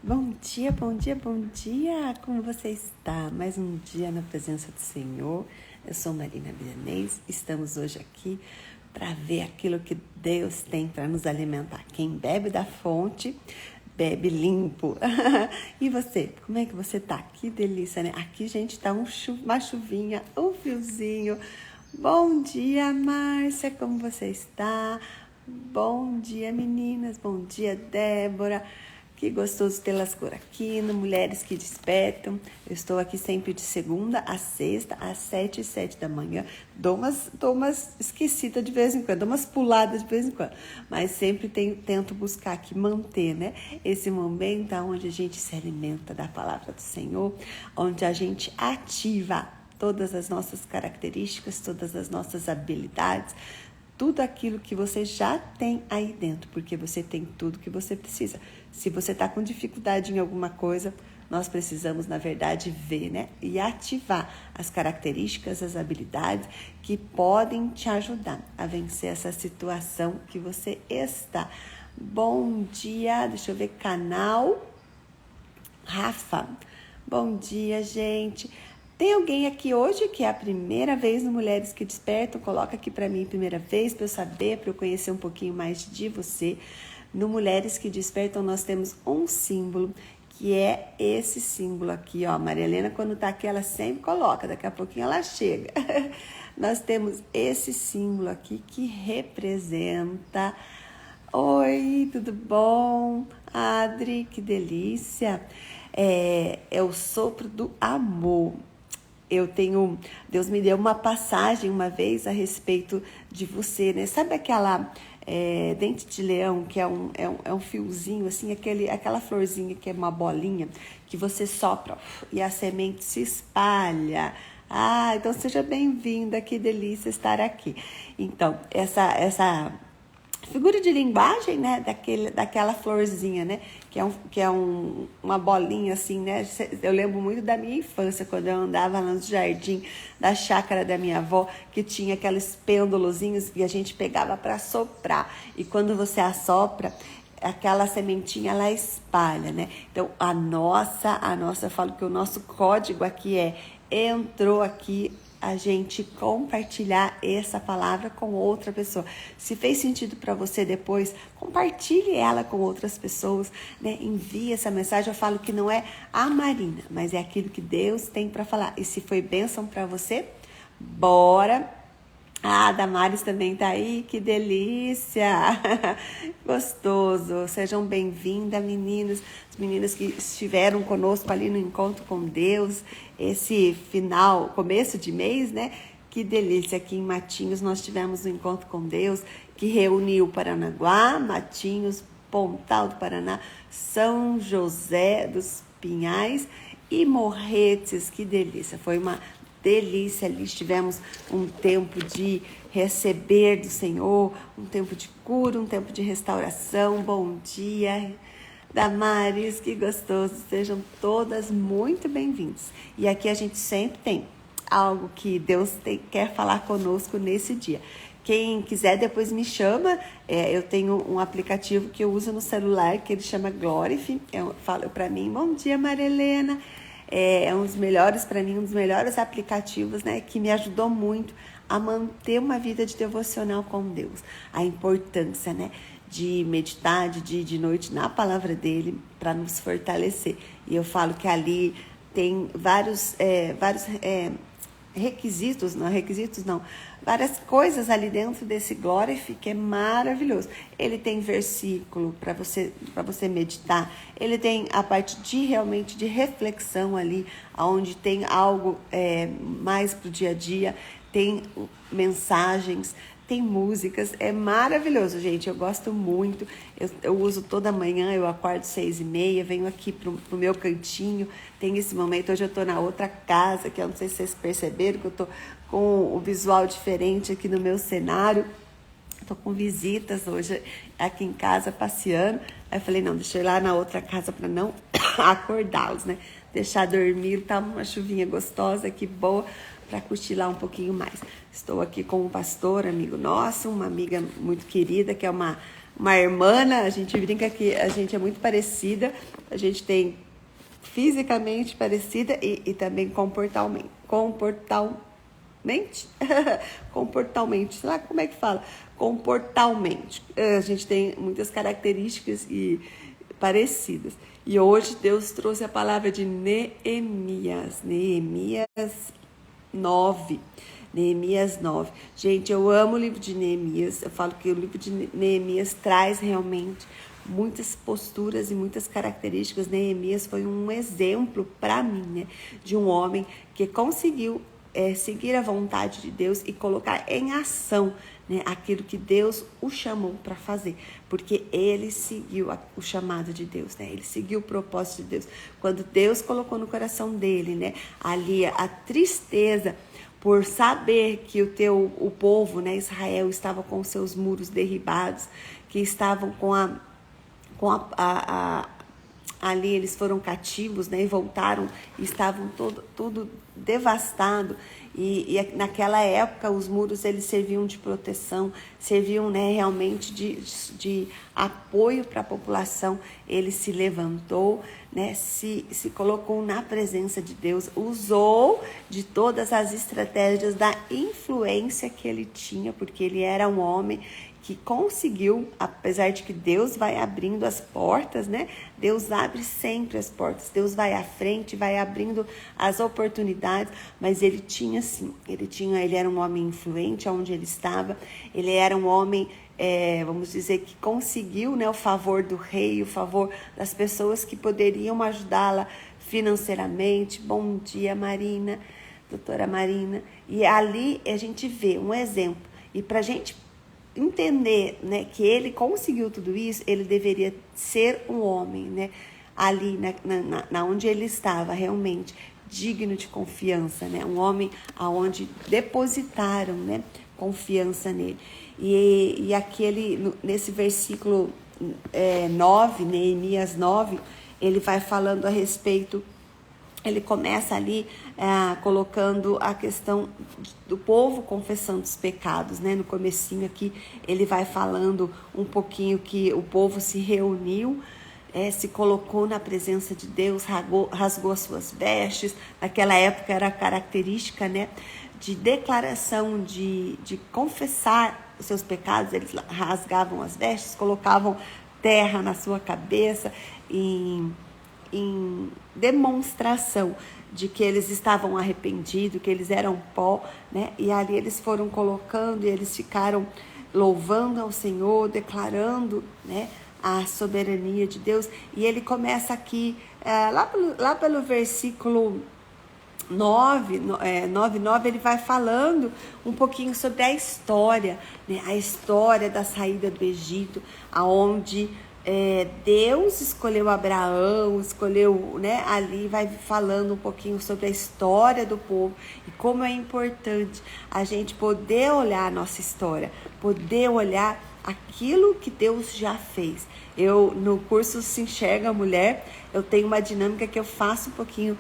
Bom dia, bom dia, bom dia! Como você está? Mais um dia na presença do Senhor. Eu sou Marina Bianês, estamos hoje aqui para ver aquilo que Deus tem para nos alimentar. Quem bebe da fonte, bebe limpo. E você, como é que você tá? Que delícia, né? Aqui, gente, tá uma chuvinha, um friozinho. Bom dia, Márcia, como você está? Bom dia, meninas, bom dia, Débora. Que gostoso tê-las por aqui, no Mulheres que Despertam. Eu estou aqui sempre de segunda a sexta, às 7h07 da manhã. Dou umas esquecidas de vez em quando, dou umas puladas de vez em quando. Mas sempre tento buscar aqui, manter, né? Esse momento onde a gente se alimenta da palavra do Senhor, onde a gente ativa todas as nossas características, todas as nossas habilidades, tudo aquilo que você já tem aí dentro, porque você tem tudo que você precisa. Se você está com dificuldade em alguma coisa, nós precisamos, na verdade, ver, né? E ativar as características, as habilidades que podem te ajudar a vencer essa situação que você está. Bom dia, deixa eu ver, canal Rafa. Bom dia, gente. Tem alguém aqui hoje que é a primeira vez no Mulheres que Despertam? Coloca aqui para mim, primeira vez, para eu saber, para eu conhecer um pouquinho mais de você. No Mulheres que Despertam, nós temos um símbolo, que é esse símbolo aqui, ó. Maria Helena, quando tá aqui, ela sempre coloca, daqui a pouquinho ela chega. Nós temos esse símbolo aqui que representa... Oi, tudo bom? Adri, que delícia! É o sopro do amor. Deus me deu uma passagem uma vez a respeito de você, né? Sabe aquela dente de leão, que é um fiozinho, assim, aquela florzinha que é uma bolinha, que você sopra e a semente se espalha. Ah, então seja bem-vinda, que delícia estar aqui. Então, essa figura de linguagem, né, daquela florzinha, né, que é uma bolinha assim, né. Eu lembro muito da minha infância, quando eu andava lá no jardim da chácara da minha avó, que tinha aqueles pêndulozinhos que a gente pegava para soprar, e quando você assopra, aquela sementinha ela espalha, né. Então eu falo que o nosso código aqui entrou aqui, a gente compartilhar essa palavra com outra pessoa. Se fez sentido para você depois, compartilhe ela com outras pessoas, né? Envie essa mensagem. Eu falo que não é a Marina, mas é aquilo que Deus tem para falar. E se foi bênção para você, bora! Ah, a Damares também tá aí, que delícia! Gostoso! Sejam bem-vindas, meninos, as meninas que estiveram conosco ali no Encontro com Deus, esse começo de mês, né? Que delícia! Aqui em Matinhos nós tivemos um Encontro com Deus que reuniu Paranaguá, Matinhos, Pontal do Paraná, São José dos Pinhais e Morretes. Que delícia! Foi uma delícia, ali estivemos um tempo de receber do Senhor, um tempo de cura, um tempo de restauração. Bom dia, Damares, que gostoso, sejam todas muito bem-vindas. E aqui a gente sempre tem algo que Deus quer falar conosco nesse dia. Quem quiser depois me chama, eu tenho um aplicativo que eu uso no celular, que ele chama Glorify. Eu falo para mim, bom dia, Maria Helena. É um dos melhores, para mim, um dos melhores aplicativos, né, que me ajudou muito a manter uma vida de devocional com Deus. A importância, né, de meditar de dia e de noite na palavra dele para nos fortalecer. E eu falo que ali tem vários várias coisas ali dentro desse Glorify que é maravilhoso. Ele tem versículo para você meditar, ele tem a parte realmente de reflexão ali, onde tem algo mais pro dia a dia, tem mensagens, tem músicas, é maravilhoso, gente, eu gosto muito, eu uso toda manhã, eu acordo 6h30, venho aqui pro meu cantinho, tem esse momento, hoje eu tô na outra casa, que eu não sei se vocês perceberam, que eu tô com o visual diferente aqui no meu cenário, tô com visitas hoje aqui em casa, passeando, aí eu falei, não, deixa eu ir lá na outra casa para não acordá-los, né, deixar dormir, tá uma chuvinha gostosa, que boa, para cochilar um pouquinho mais. Estou aqui com um pastor, amigo nosso, uma amiga muito querida, que é uma uma irmã, a gente brinca que a gente é muito parecida, a gente tem fisicamente parecida e também comportalmente, comportalmente, sei lá como é que fala, comportalmente. A gente tem muitas características parecidas. E hoje Deus trouxe a palavra de Neemias 9. Neemias 9. Gente, eu amo o livro de Neemias. Eu falo que o livro de Neemias traz realmente muitas posturas e muitas características. Neemias foi um exemplo para mim, né, de um homem que conseguiu seguir a vontade de Deus e colocar em ação, né, aquilo que Deus o chamou para fazer, porque ele seguiu o chamado de Deus, né? Ele seguiu o propósito de Deus. Quando Deus colocou no coração dele, né, ali a tristeza por saber que o povo, né, Israel, estava com os seus muros derribados, que estavam ali eles foram cativos, né, e voltaram, e estavam tudo devastado. E naquela época os muros eles serviam de proteção, serviam, né, realmente de apoio para a população. Ele se levantou, né, se colocou na presença de Deus, usou de todas as estratégias da influência que ele tinha, porque ele era um homem que conseguiu, apesar de que Deus vai abrindo as portas, né? Deus abre sempre as portas, Deus vai à frente, vai abrindo as oportunidades, mas ele tinha sim, ele era um homem influente onde ele estava, ele era um homem, vamos dizer, que conseguiu, né, o favor do rei, o favor das pessoas que poderiam ajudá-la financeiramente. Bom dia, Marina, doutora Marina. E ali a gente vê um exemplo, e para a gente entender, né, que ele conseguiu tudo isso, ele deveria ser um homem, né, ali na onde ele estava, realmente digno de confiança, né, um homem aonde depositaram, né, confiança nele. E nesse versículo 9, Neemias 9, ele vai falando a respeito. Ele começa ali colocando a questão do povo confessando os pecados, né? No comecinho aqui, ele vai falando um pouquinho que o povo se reuniu, se colocou na presença de Deus, rasgou as suas vestes. Naquela época era característica, né, de declaração, de confessar os seus pecados. Eles rasgavam as vestes, colocavam terra na sua cabeça em demonstração de que eles estavam arrependidos, que eles eram pó, né? E ali eles foram colocando e eles ficaram louvando ao Senhor, declarando, né, a soberania de Deus. E ele começa aqui, lá pelo versículo 9, ele vai falando um pouquinho sobre a história, né? A história da saída do Egito, aonde Deus escolheu Abraão, escolheu, né, ali vai falando um pouquinho sobre a história do povo e como é importante a gente poder olhar a nossa história, poder olhar aquilo que Deus já fez. Eu, no curso Se Enxerga a Mulher, eu tenho uma dinâmica que eu faço um pouquinho,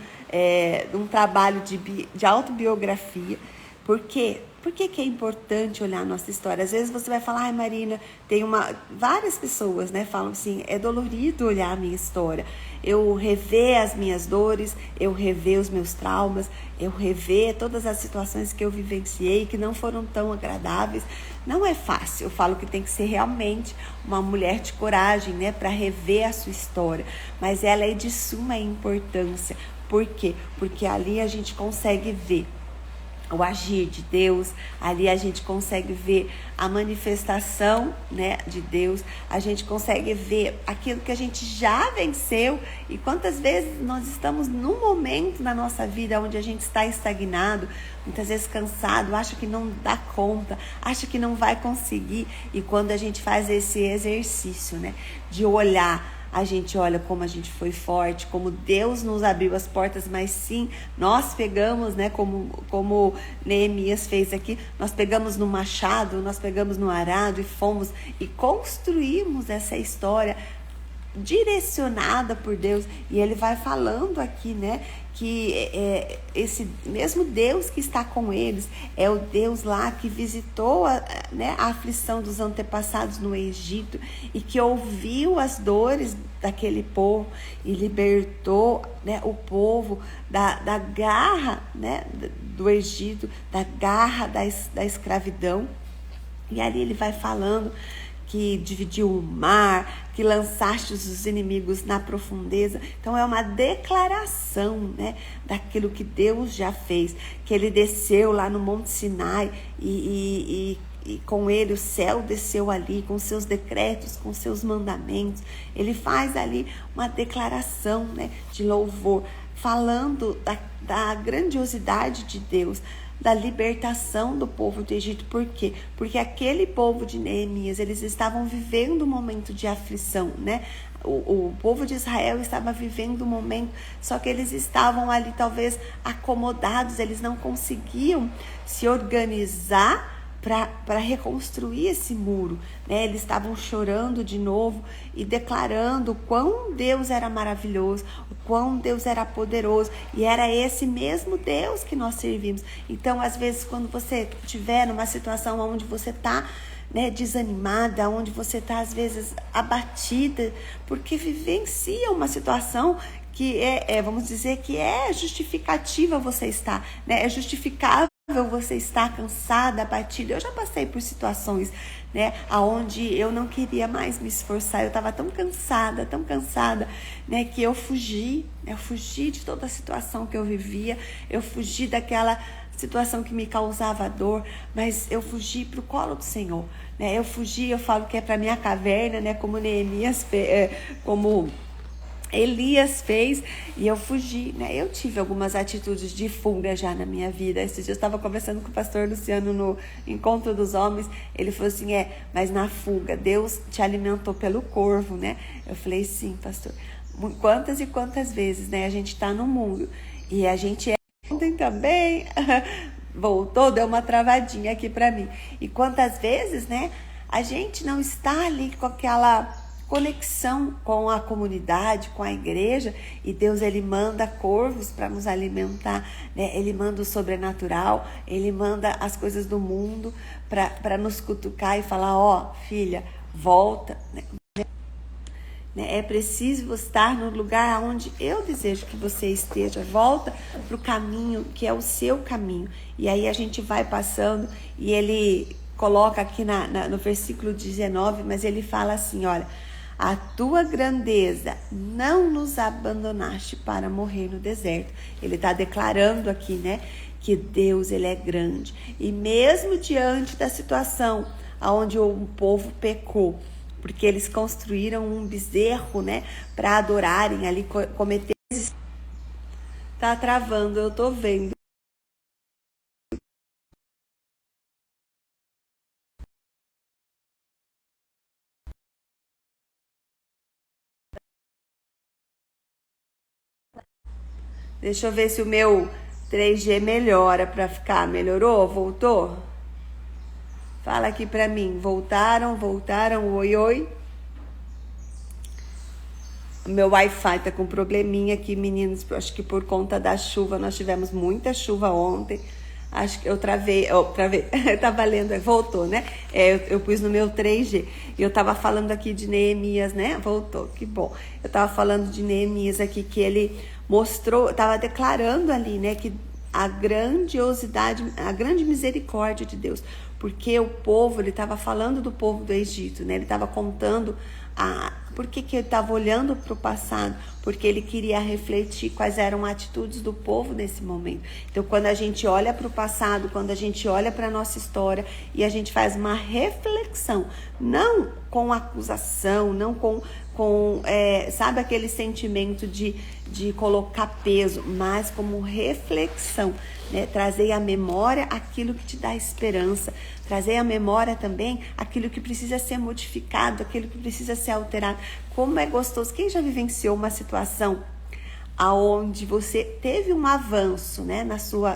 um trabalho de autobiografia. Por quê? Por que é importante olhar a nossa história? Às vezes você vai falar, Marina, várias pessoas, né, falam assim, é dolorido olhar a minha história. Eu rever as minhas dores, eu rever os meus traumas, eu rever todas as situações que eu vivenciei, que não foram tão agradáveis. Não é fácil. Eu falo que tem que ser realmente uma mulher de coragem, né, para rever a sua história. Mas ela é de suma importância. Por quê? Porque ali a gente consegue ver o agir de Deus, ali a gente consegue ver a manifestação, né, de Deus, a gente consegue ver aquilo que a gente já venceu. E quantas vezes nós estamos num momento na nossa vida onde a gente está estagnado, muitas vezes cansado, acha que não dá conta, acha que não vai conseguir. E quando a gente faz esse exercício, né, de olhar, a gente olha como a gente foi forte, como Deus nos abriu as portas, mas sim, nós pegamos, né, como Neemias fez aqui, nós pegamos no machado, nós pegamos no arado e fomos e construímos essa história direcionada por Deus. E ele vai falando aqui, né, que esse mesmo Deus que está com eles é o Deus lá que visitou a aflição dos antepassados no Egito e que ouviu as dores daquele povo e libertou, né, o povo da garra, né, do Egito, da garra da escravidão. E ali ele vai falando que dividiu o mar, que lançaste os inimigos na profundeza. Então é uma declaração, né, daquilo que Deus já fez, que ele desceu lá no Monte Sinai e com ele o céu desceu ali, com seus decretos, com seus mandamentos. Ele faz ali uma declaração, né, de louvor, falando da grandiosidade de Deus, da libertação do povo do Egito. Por quê? Porque aquele povo de Neemias, eles estavam vivendo um momento de aflição, né? O povo de Israel estava vivendo um momento, só que eles estavam ali talvez acomodados, eles não conseguiam se organizar para reconstruir esse muro, né? Eles estavam chorando de novo e declarando o quão Deus era maravilhoso, o quão Deus era poderoso, e era esse mesmo Deus que nós servimos. Então, às vezes, quando você estiver numa situação onde você está, né, desanimada, onde você está, às vezes, abatida, porque vivencia uma situação que vamos dizer, que é justificativa você estar, né? É justificável você estar cansada, abatida. Eu já passei por situações, né, aonde eu não queria mais me esforçar. Eu estava tão cansada, né, que eu fugi de toda a situação que eu vivia. Eu fugi daquela situação que me causava dor, mas eu fugi para o colo do Senhor, né? Eu fugi, eu falo que é para minha caverna, né, como Neemias, como Elias fez, e eu fugi, né? Eu tive algumas atitudes de fuga já na minha vida. Esses dias eu estava conversando com o pastor Luciano no Encontro dos Homens. Ele falou assim, mas na fuga, Deus te alimentou pelo corvo, né? Eu falei, sim, pastor. Quantas e quantas vezes, né? A gente está no mundo e a gente ontem também voltou, deu uma travadinha aqui para mim. E quantas vezes, né? A gente não está ali com aquela conexão com a comunidade, com a igreja, e Deus, ele manda corvos para nos alimentar, né? Ele manda o sobrenatural, ele manda as coisas do mundo para nos cutucar e falar, filha, volta, né? É preciso estar no lugar onde eu desejo que você esteja. Volta para o caminho que é o seu caminho. E aí a gente vai passando, e ele coloca aqui no versículo 19, mas ele fala assim, olha, a tua grandeza não nos abandonaste para morrer no deserto. Ele está declarando aqui, né, que Deus, ele é grande. E mesmo diante da situação onde o povo pecou, porque eles construíram um bezerro, né, para adorarem ali, cometer. Tá travando, eu tô vendo. Deixa eu ver se o meu 3G melhora para ficar. Melhorou? Voltou? Fala aqui para mim. Voltaram? Oi, oi. O meu Wi-Fi tá com probleminha aqui, meninos. Acho que por conta da chuva. Nós tivemos muita chuva ontem. Acho que eu travei. Tava lendo, voltou, né? Eu pus no meu 3G. E eu tava falando aqui de Neemias, né? Voltou, que bom. Eu tava falando de Neemias aqui, que ele mostrou, tava declarando ali, né? Que a grandiosidade, a grande misericórdia de Deus. Porque o povo, ele estava falando do povo do Egito, né? Ele estava contando por que ele estava olhando para o passado? Porque ele queria refletir quais eram as atitudes do povo nesse momento. Então, quando a gente olha para o passado, quando a gente olha para a nossa história e a gente faz uma reflexão, não com acusação, não sabe, aquele sentimento de colocar peso, mas como reflexão, né? Trazer à memória aquilo que te dá esperança, trazer à memória também aquilo que precisa ser modificado, aquilo que precisa ser alterado. Como é gostoso. Quem já vivenciou uma situação aonde você teve um avanço, né,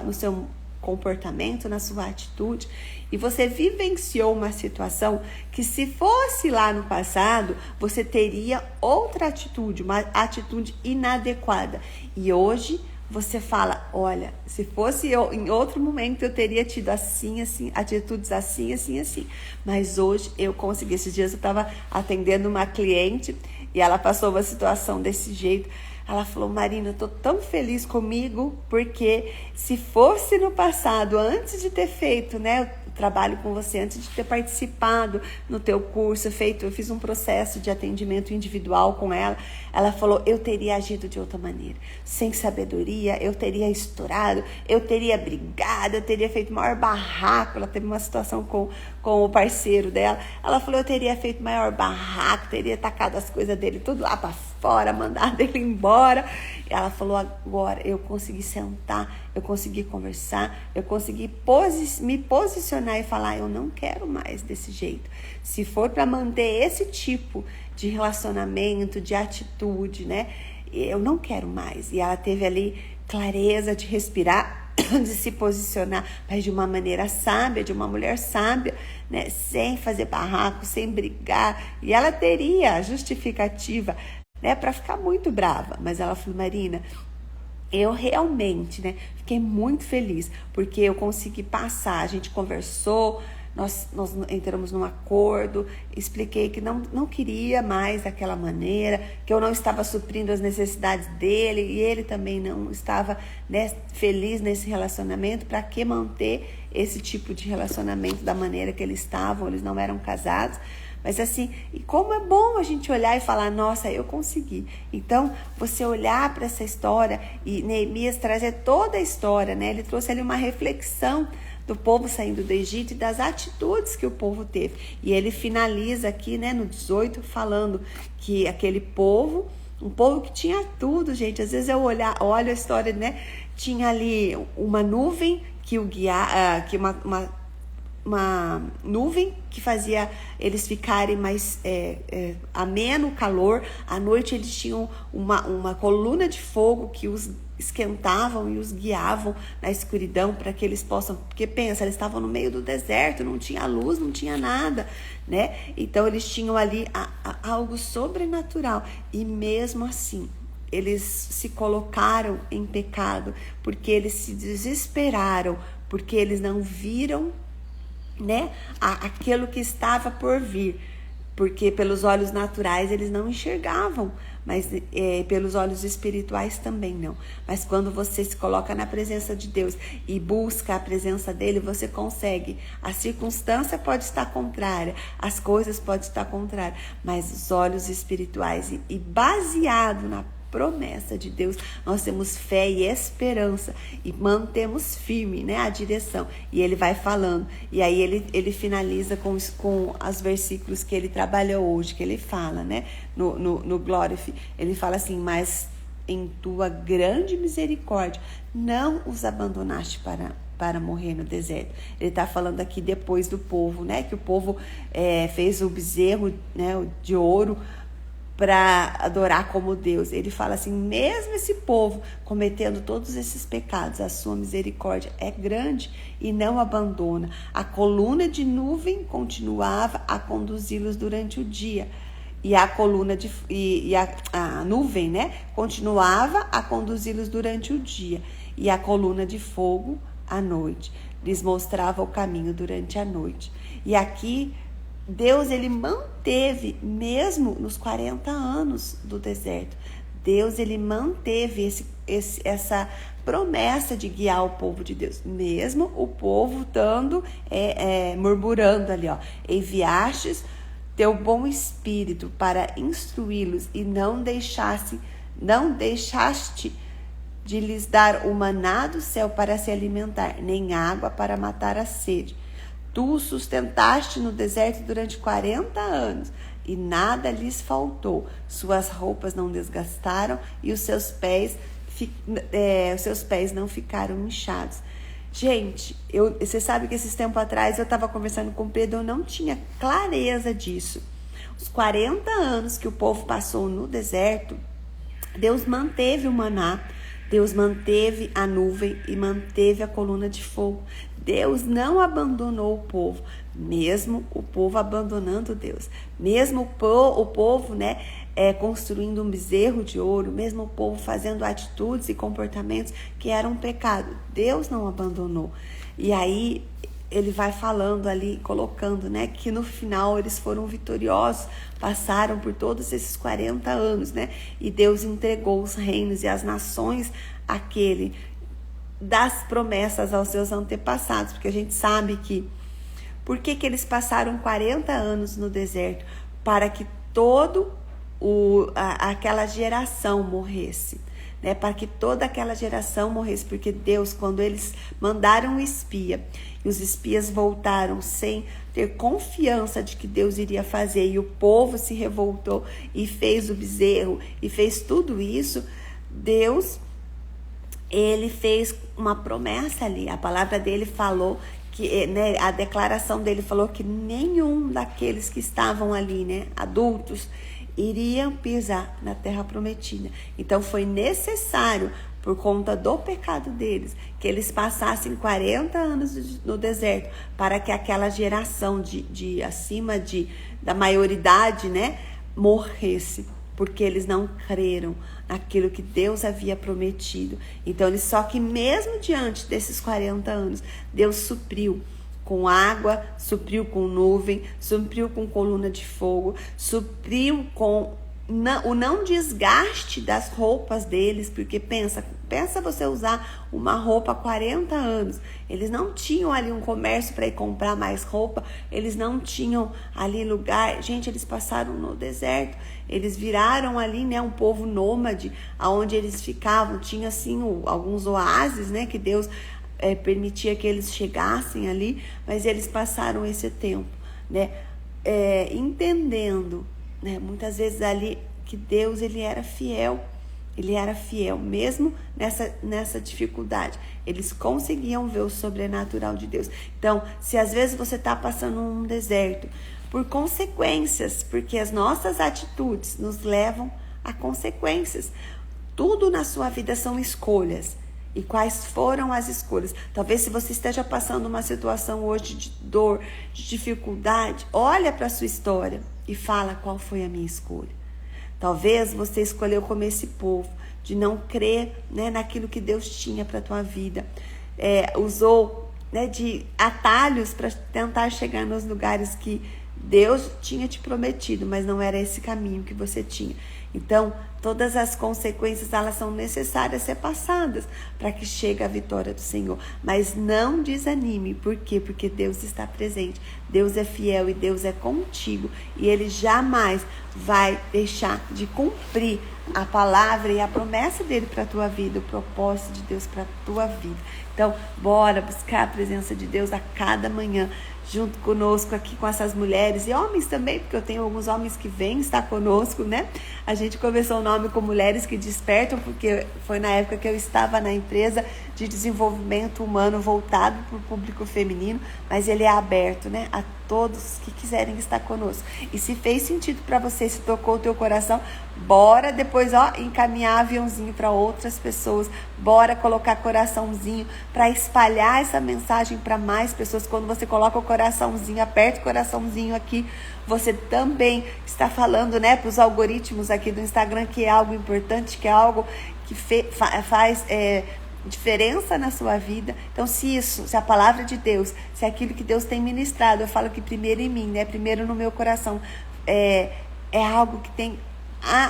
no seu comportamento, na sua atitude, E você vivenciou uma situação que, se fosse lá no passado, você teria outra atitude, uma atitude inadequada. E hoje você fala, olha, se fosse eu, em outro momento eu teria tido assim, assim, atitudes assim, assim, assim. Mas hoje eu consegui. Esses dias eu estava atendendo uma cliente e ela passou uma situação desse jeito. Ela falou, Marina, eu tô tão feliz comigo, porque se fosse no passado, antes de ter feito, né, o trabalho com você, antes de ter participado no teu curso, eu fiz um processo de atendimento individual com ela, ela falou, eu teria agido de outra maneira, sem sabedoria, eu teria estourado, eu teria brigado, eu teria feito maior barraco. Ela teve uma situação com o parceiro dela, ela falou, eu teria feito maior barraco, teria tacado as coisas dele tudo lá para fora, mandado ele embora. Ela falou, agora eu consegui sentar, eu consegui conversar, eu consegui me posicionar e falar, eu não quero mais desse jeito. Se for para manter esse tipo de relacionamento, de atitude, né, eu não quero mais. E ela teve ali clareza de respirar, de se posicionar, mas de uma maneira sábia, de uma mulher sábia, né, sem fazer barraco, sem brigar. E ela teria a justificativa, né, para ficar muito brava, mas ela falou, Marina, eu realmente, né, fiquei muito feliz, porque eu consegui passar, a gente conversou, nós entramos num acordo, expliquei que não queria mais daquela maneira, que eu não estava suprindo as necessidades dele, e ele também não estava, né, feliz nesse relacionamento. Para que manter esse tipo de relacionamento da maneira que eles estavam? Eles não eram casados. Mas assim, e como é bom a gente olhar e falar, nossa, eu consegui. Então, você olhar para essa história, e Neemias trazer toda a história, né? Ele trouxe ali uma reflexão do povo saindo do Egito e das atitudes que o povo teve. E ele finaliza aqui, né, no 18, falando que aquele povo, um povo que tinha tudo, gente. Às vezes eu olho a história, né? Tinha ali uma nuvem que o guiava, que uma nuvem que fazia eles ficarem mais ameno o calor. À noite eles tinham uma coluna de fogo que os esquentavam e os guiavam na escuridão para que eles possam, porque pensa, eles estavam no meio do deserto, não tinha luz, não tinha nada, né? Então eles tinham ali algo sobrenatural, e mesmo assim eles se colocaram em pecado, porque eles se desesperaram, porque eles não viram, né, aquilo que estava por vir, porque pelos olhos naturais eles não enxergavam, mas pelos olhos espirituais também não. Mas quando você se coloca na presença de Deus e busca a presença dele, você consegue. A circunstância pode estar contrária, as coisas podem estar contrárias, mas os olhos espirituais e baseado na promessa de Deus, nós temos fé e esperança e mantemos firme, né, a direção. E ele vai falando, e aí ele finaliza com os versículos que ele trabalhou hoje, que ele fala, né, no Glorify. Ele fala assim, mas em tua grande misericórdia não os abandonaste para morrer no deserto. Ele está falando aqui depois do povo, né, que o povo fez o bezerro, né, de ouro para adorar como Deus. Ele fala assim, mesmo esse povo cometendo todos esses pecados, a sua misericórdia é grande e não abandona. A coluna de nuvem continuava a conduzi-los durante o dia, e a coluna a nuvem, né, continuava a conduzi-los durante o dia, e a coluna de fogo à noite lhes mostrava o caminho durante a noite. E aqui Deus, ele manteve, mesmo nos 40 anos do deserto, Deus, ele manteve essa promessa de guiar o povo de Deus, mesmo o povo estando murmurando ali, ó, enviastes teu bom espírito para instruí-los e não deixaste de lhes dar o maná do céu para se alimentar, nem água para matar a sede. Tu os sustentaste no deserto durante 40 anos e nada lhes faltou. Suas roupas não desgastaram e os seus pés não ficaram inchados. Gente, você sabe que esses tempos atrás eu estava conversando com o Pedro, eu não tinha clareza disso. Os 40 anos que o povo passou no deserto, Deus manteve o maná, Deus manteve a nuvem e manteve a coluna de fogo. Deus não abandonou o povo, mesmo o povo abandonando Deus, mesmo o povo, né, construindo um bezerro de ouro, mesmo o povo fazendo atitudes e comportamentos que eram pecado. Deus não abandonou. E aí ele vai falando ali, colocando, né, que no final eles foram vitoriosos, passaram por todos esses 40 anos, né, e Deus entregou os reinos e as nações àquele das promessas aos seus antepassados, porque a gente sabe que, por que eles passaram 40 anos no deserto? Para que aquela geração morresse. Né, para que toda aquela geração morresse, porque Deus, quando eles mandaram um espia, e os espias voltaram sem ter confiança de que Deus iria fazer, e o povo se revoltou e fez o bezerro, e fez tudo isso, Deus, ele fez uma promessa ali, a palavra dele falou, que, né, a declaração dele falou que nenhum daqueles que estavam ali, né, adultos, iriam pisar na terra prometida. Então foi necessário, por conta do pecado deles, que eles passassem 40 anos no deserto, para que aquela geração acima da maioridade, né, morresse, porque eles não creram naquilo que Deus havia prometido. Então, só que mesmo diante desses 40 anos, Deus supriu com água, supriu com nuvem, supriu com coluna de fogo, supriu com o não desgaste das roupas deles, porque pensa você usar uma roupa há 40 anos, eles não tinham ali um comércio para ir comprar mais roupa, eles não tinham ali lugar, gente, eles passaram no deserto, eles viraram ali, né, um povo nômade, aonde eles ficavam, tinha assim alguns oásis, né, que Deus permitia que eles chegassem ali, mas eles passaram esse tempo, né, entendendo, né, muitas vezes ali que Deus ele era fiel mesmo nessa dificuldade, eles conseguiam ver o sobrenatural de Deus. Então, se às vezes você está passando um deserto por consequências, porque as nossas atitudes nos levam a consequências, tudo na sua vida são escolhas. E quais foram as escolhas? Talvez se você esteja passando uma situação hoje de dor, de dificuldade, olha para a sua história e fala qual foi a minha escolha. Talvez você escolheu como esse povo, de não crer, né, naquilo que Deus tinha para a tua vida. Usou, né, de atalhos para tentar chegar nos lugares que Deus tinha te prometido, mas não era esse caminho que você tinha. Então, todas as consequências, elas são necessárias ser passadas para que chegue a vitória do Senhor. Mas não desanime. Por quê? Porque Deus está presente. Deus é fiel e Deus é contigo. E Ele jamais vai deixar de cumprir a palavra e a promessa dEle para a tua vida, o propósito de Deus para a tua vida. Então, bora buscar a presença de Deus a cada manhã, junto conosco aqui com essas mulheres e homens também, porque eu tenho alguns homens que vêm estar conosco, né? A gente começou o nome com Mulheres que Despertam, porque foi na época que eu estava na empresa de desenvolvimento humano voltado para o público feminino, mas ele é aberto, né, a todos que quiserem estar conosco. E se fez sentido para você, se tocou o teu coração, bora depois, encaminhar aviãozinho para outras pessoas, bora colocar coraçãozinho para espalhar essa mensagem para mais pessoas. Quando você coloca o coraçãozinho, aperta o coraçãozinho aqui, você também está falando, né, para os algoritmos aqui do Instagram que é algo importante, que é algo que faz diferença na sua vida. Então, se a palavra de Deus, se aquilo que Deus tem ministrado, eu falo que primeiro em mim, né, primeiro no meu coração, é algo que tem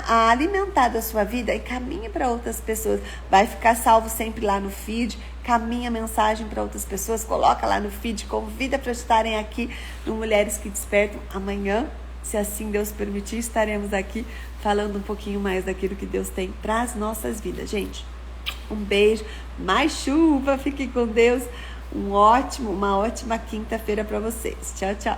alimentado a sua vida, e caminhe para outras pessoas, vai ficar salvo sempre lá no feed, caminha a mensagem para outras pessoas, coloca lá no feed, convida para estarem aqui no Mulheres que Despertam. Amanhã, se assim Deus permitir, estaremos aqui falando um pouquinho mais daquilo que Deus tem para as nossas vidas. Gente, um beijo, mais chuva, fiquem com Deus, uma ótima quinta-feira para vocês. Tchau, tchau.